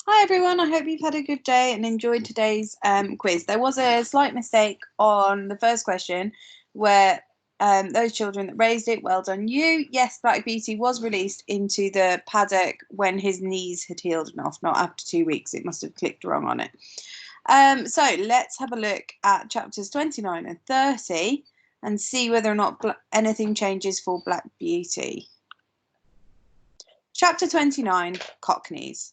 Hi everyone, I hope you've had a good day and enjoyed today's quiz. There was a slight mistake on the first question where those children that raised it, well done you. Yes, Black Beauty was released into the paddock when his knees had healed enough, not after 2 weeks. It must have clicked wrong on it. So let's have a look at chapters 29 and 30 and see whether or not anything changes for Black Beauty. Chapter 29, Cockneys.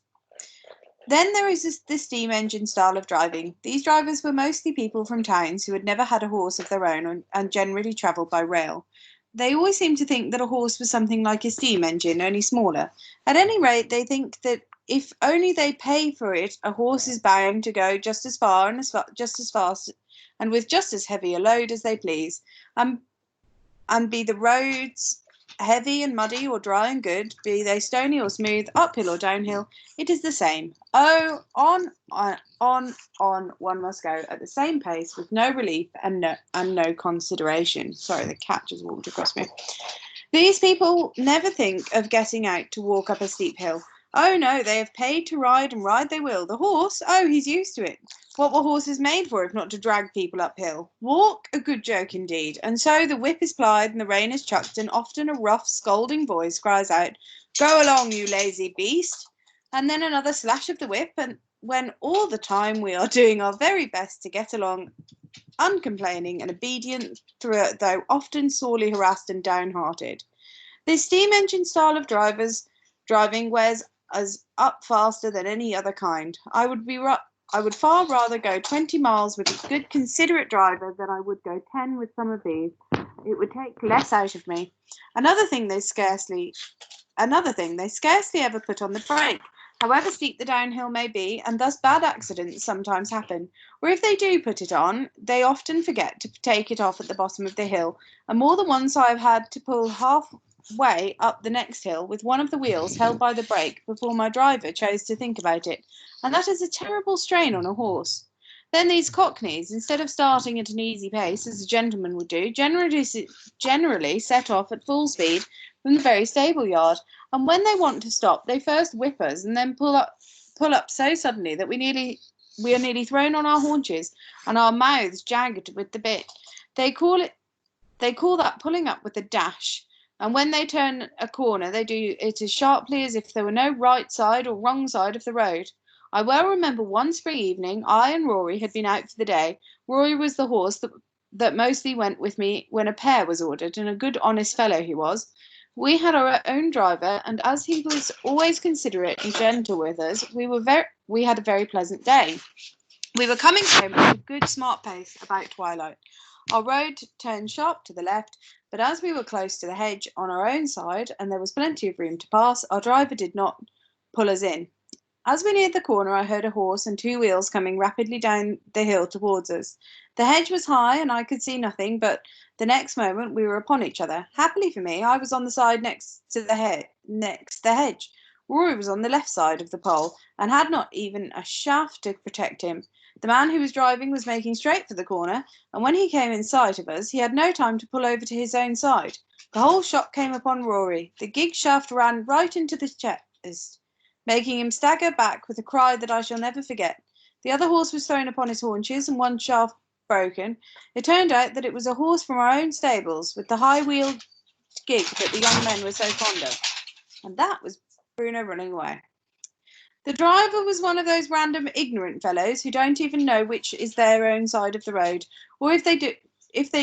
Then there is the steam engine style of driving. These drivers were mostly people from towns who had never had a horse of their own and generally travelled by rail. They always seem to think that a horse was something like a steam engine, only smaller. At any rate, they think that if only they pay for it, a horse is bound to go just as far and just as fast and with just as heavy a load as they please, and be the roads heavy and muddy or dry and good, be they stony or smooth, uphill or downhill, it is the same. Oh, on one must go at the same pace with no relief and no consideration. Sorry, the cat just walked across me. These people never think of getting out to walk up a steep hill. Oh no, they have paid to ride, and ride they will. The horse? Oh, he's used to it. What were horses made for if not to drag people uphill? Walk? A good joke indeed. And so the whip is plied and the rein is chucked, and often a rough, scolding voice cries out, "Go along, you lazy beast!" And then another slash of the whip, and when all the time we are doing our very best to get along uncomplaining and obedient though often sorely harassed and downhearted. This steam engine style of driving wears us up faster than any other kind. I would far rather go 20 miles with a good, considerate driver than I would go 10 with some of these. It would take less out of me. Another thing, they scarcely ever put on the brake, however steep the downhill may be, and thus bad accidents sometimes happen. Or if they do put it on, they often forget to take it off at the bottom of the hill, and more than once I have had to pull halfway up the next hill with one of the wheels held by the brake before my driver chose to think about it, and that is a terrible strain on a horse. Then these Cockneys, instead of starting at an easy pace, as a gentleman would do, generally set off at full speed from the very stable yard, and when they want to stop, they first whip us and then pull up so suddenly that we are nearly thrown on our haunches and our mouths jagged with the bit. They call that pulling up with a dash. And when they turn a corner, they do it as sharply as if there were no right side or wrong side of the road. I well remember one spring evening, I and Rory had been out for the day. Rory was the horse that mostly went with me when a pair was ordered, and a good honest fellow he was. We had our own driver, and as he was always considerate and gentle with us, we had a very pleasant day. We were coming home at a good smart pace about twilight. Our road turned sharp to the left, but as we were close to the hedge on our own side, and there was plenty of room to pass, our driver did not pull us in. As we neared the corner, I heard a horse and two wheels coming rapidly down the hill towards us. The hedge was high, and I could see nothing, but the next moment we were upon each other. Happily for me, I was on the side next the hedge. Rory was on the left side of the pole, and had not even a shaft to protect him. The man who was driving was making straight for the corner, and when he came in sight of us, he had no time to pull over to his own side. The whole shock came upon Rory. The gig shaft ran right into the chest, making him stagger back with a cry that I shall never forget. The other horse was thrown upon his haunches, and one shaft broken. It turned out that it was a horse from our own stables, with the high-wheeled gig that the young men were so fond of. And that was Bruno running away. The driver was one of those random ignorant fellows who don't even know which is their own side of the road, or if they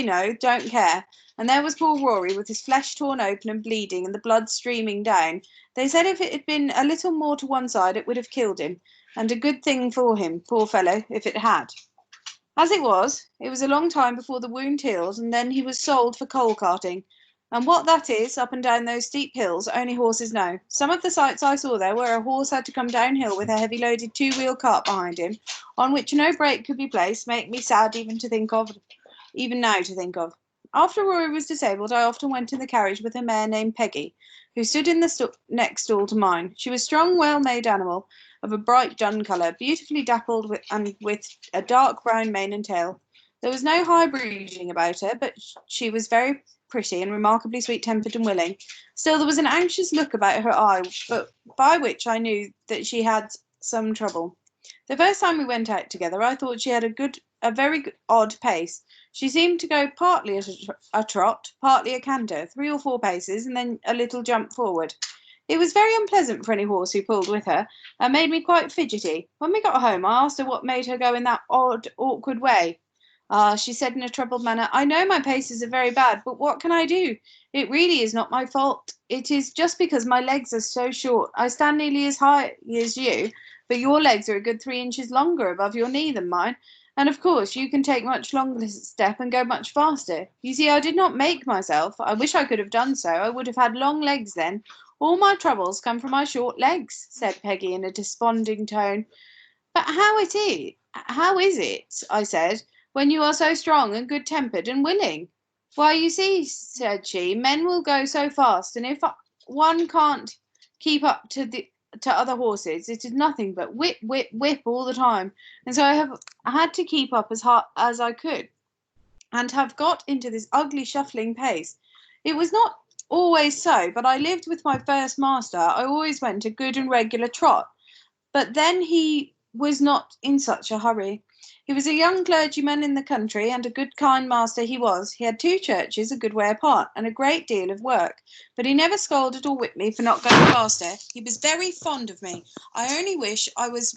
know, don't care. And there was poor Rory with his flesh torn open and bleeding and the blood streaming down. They said if it had been a little more to one side it would have killed him, and a good thing for him, poor fellow, if it had. As it was a long time before the wound healed, and then he was sold for coal carting. And what that is, up and down those steep hills, only horses know. Some of the sights I saw there, where a horse had to come downhill with a heavy-loaded two-wheel cart behind him, on which no brake could be placed, make me sad even now to think of. After Rory was disabled, I often went in the carriage with a mare named Peggy, who stood in the next stall to mine. She was a strong, well-made animal, of a bright dun colour, beautifully dappled with a dark brown mane and tail. There was no high breeding about her, but she was very pretty and remarkably sweet-tempered and willing. Still, there was an anxious look about her eye, but by which I knew that she had some trouble. The first time we went out together, I thought she had a very odd pace. She seemed to go partly at a trot, partly a canter, 3 or 4 paces, and then a little jump forward. It was very unpleasant for any horse who pulled with her, and made me quite fidgety. When we got home, I asked her what made her go in that odd, awkward way. Ah, she said in a troubled manner, I know my paces are very bad, but what can I do? It really is not my fault. It is just because my legs are so short. I stand nearly as high as you, but your legs are a good 3 inches longer above your knee than mine, and of course you can take much longer step and go much faster. You see, I did not make myself. I wish I could have done so. I would have had long legs then. All my troubles come from my short legs, said Peggy in a desponding tone. But how is it, I said, when you are so strong and good-tempered and willing? Why, you see, said she, men will go so fast, and if one can't keep up to other horses, it is nothing but whip, whip, whip all the time. And so I have had to keep up as hard as I could, and have got into this ugly shuffling pace. It was not always so, but I lived with my first master. I always went a good and regular trot. But then he was not in such a hurry. He was a young clergyman in the country, and a good kind master he was. He had 2 churches a good way apart, and a great deal of work. But he never scolded or whipped me for not going faster. He was very fond of me. I only wish I was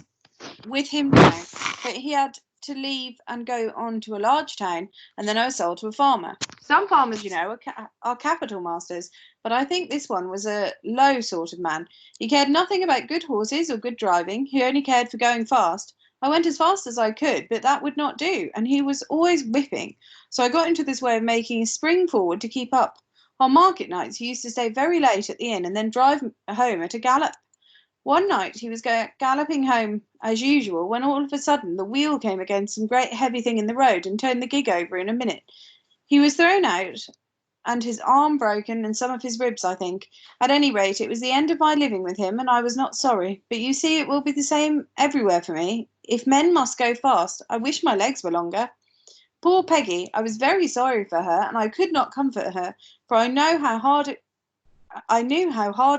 with him now, but he had to leave and go on to a large town, and then I was sold to a farmer. Some farmers, you know, are capital masters, but I think this one was a low sort of man. He cared nothing about good horses or good driving. He only cared for going fast. I went as fast as I could, but that would not do, and he was always whipping. So I got into this way of making a spring forward to keep up. On market nights, he used to stay very late at the inn and then drive home at a gallop. One night he was galloping home as usual, when all of a sudden the wheel came against some great heavy thing in the road and turned the gig over in a minute. He was thrown out, and his arm broken, and some of his ribs, I think. At any rate, it was the end of my living with him, and I was not sorry. But you see, it will be the same everywhere for me. If men must go fast, I wish my legs were longer. Poor Peggy! I was very sorry for her, and I could not comfort her, for I knew how hard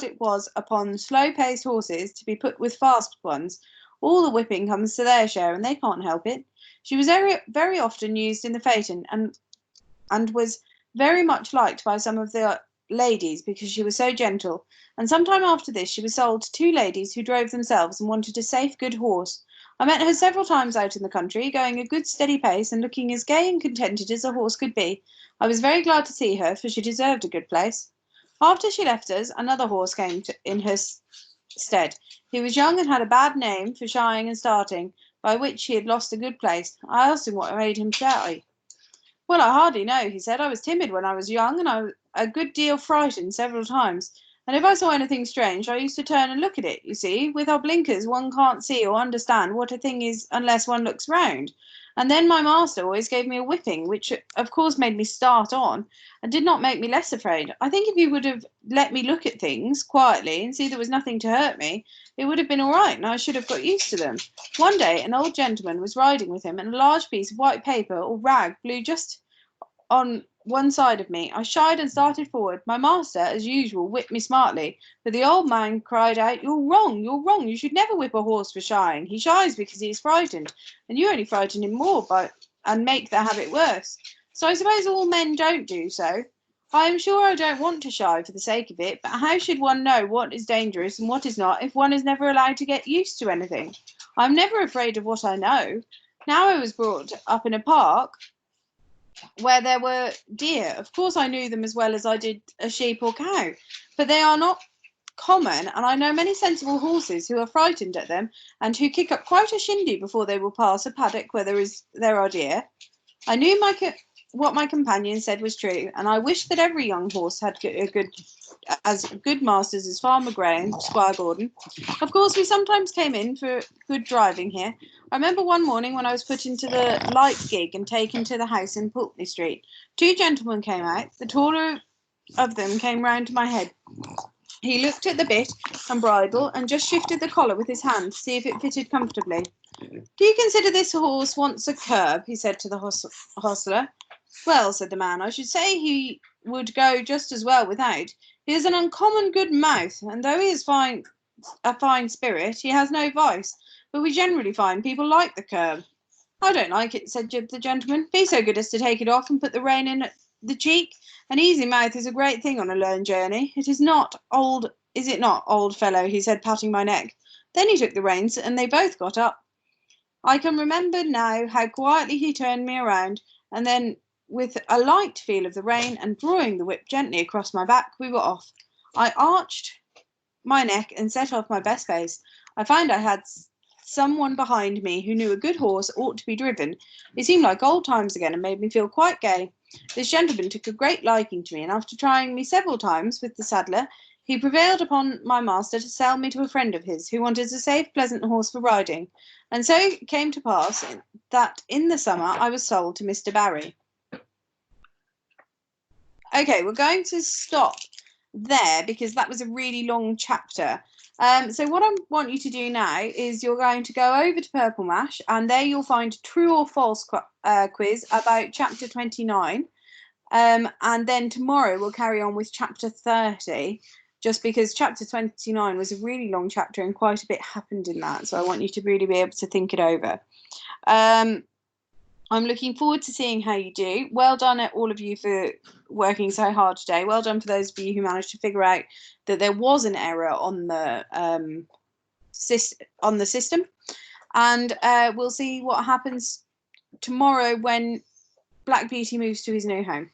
it was upon slow-paced horses to be put with fast ones. All the whipping comes to their share, and they can't help it. She was very, very often used in the phaeton, and was very much liked by some of the ladies because she was so gentle. And some time after this she was sold to 2 ladies who drove themselves and wanted a safe, good horse. I met her several times out in the country, going a good steady pace and looking as gay and contented as a horse could be. I was very glad to see her, for she deserved a good place. After she left us, another horse came in her stead. He was young and had a bad name for shying and starting, by which he had lost a good place. I asked him what made him shy. Well, I hardly know, he said. I was timid when I was young, and I was a good deal frightened several times. And if I saw anything strange, I used to turn and look at it. You see, with our blinkers, one can't see or understand what a thing is unless one looks round. And then my master always gave me a whipping, which of course made me start on, and did not make me less afraid. I think if he would have let me look at things quietly and see there was nothing to hurt me, it would have been all right, and I should have got used to them. One day an old gentleman was riding with him, and a large piece of white paper or rag blew just on one side of me. I shied and started forward. My master, as usual, whipped me smartly, but the old man cried out, "You're wrong, you're wrong. You should never whip a horse for shying. He shies because he is frightened, and you only frighten him more and make the habit worse. So I suppose all men don't do so. I am sure I don't want to shy for the sake of it, but how should one know what is dangerous and what is not if one is never allowed to get used to anything? I'm never afraid of what I know. Now I was brought up in a park where there were deer. Of course, I knew them as well as I did a sheep or cow, but they are not common, and I know many sensible horses who are frightened at them, and who kick up quite a shindy before they will pass a paddock where there are deer. I knew what my companion said was true, and I wished that every young horse had as good masters as Farmer Gray and Squire Gordon. Of course, we sometimes came in for good driving here. I remember one morning when I was put into the light gig and taken to the house in Pulteney Street. 2 gentlemen came out. The taller of them came round to my head. He looked at the bit and bridle and just shifted the collar with his hand to see if it fitted comfortably. "Do you consider this horse wants a curb?" he said to the hostler. "Well," said the man, "I should say he would go just as well without. He has an uncommon good mouth, and though he is a fine spirit, he has no vice, but we generally find people like the curb. I don't like it, said Jib the gentleman. Be so good as to take it off and put the rein in at the cheek. An easy mouth is a great thing on a learned journey. It is not, old fellow, he said, patting my neck. Then he took the reins, and they both got up. I can remember now how quietly he turned me around, and then, with a light feel of the rein and drawing the whip gently across my back, we were off. I arched my neck and set off my best pace. I found I had someone behind me who knew a good horse ought to be driven. It seemed like old times again and made me feel quite gay. This gentleman took a great liking to me, and after trying me several times with the saddler, he prevailed upon my master to sell me to a friend of his who wanted a safe, pleasant horse for riding. And so it came to pass that in the summer I was sold to Mr. Barry. Okay, we're going to stop there because that was a really long chapter. So what I want you to do now is you're going to go over to Purple Mash, and there you'll find a true or false quiz about chapter 29. And then tomorrow we'll carry on with chapter 30, just because chapter 29 was a really long chapter and quite a bit happened in that. So I want you to really be able to think it over. I'm looking forward to seeing how you do. Well done at all of you for working so hard today. Well done for those of you who managed to figure out that there was an error on the system. And we'll see what happens tomorrow when Black Beauty moves to his new home.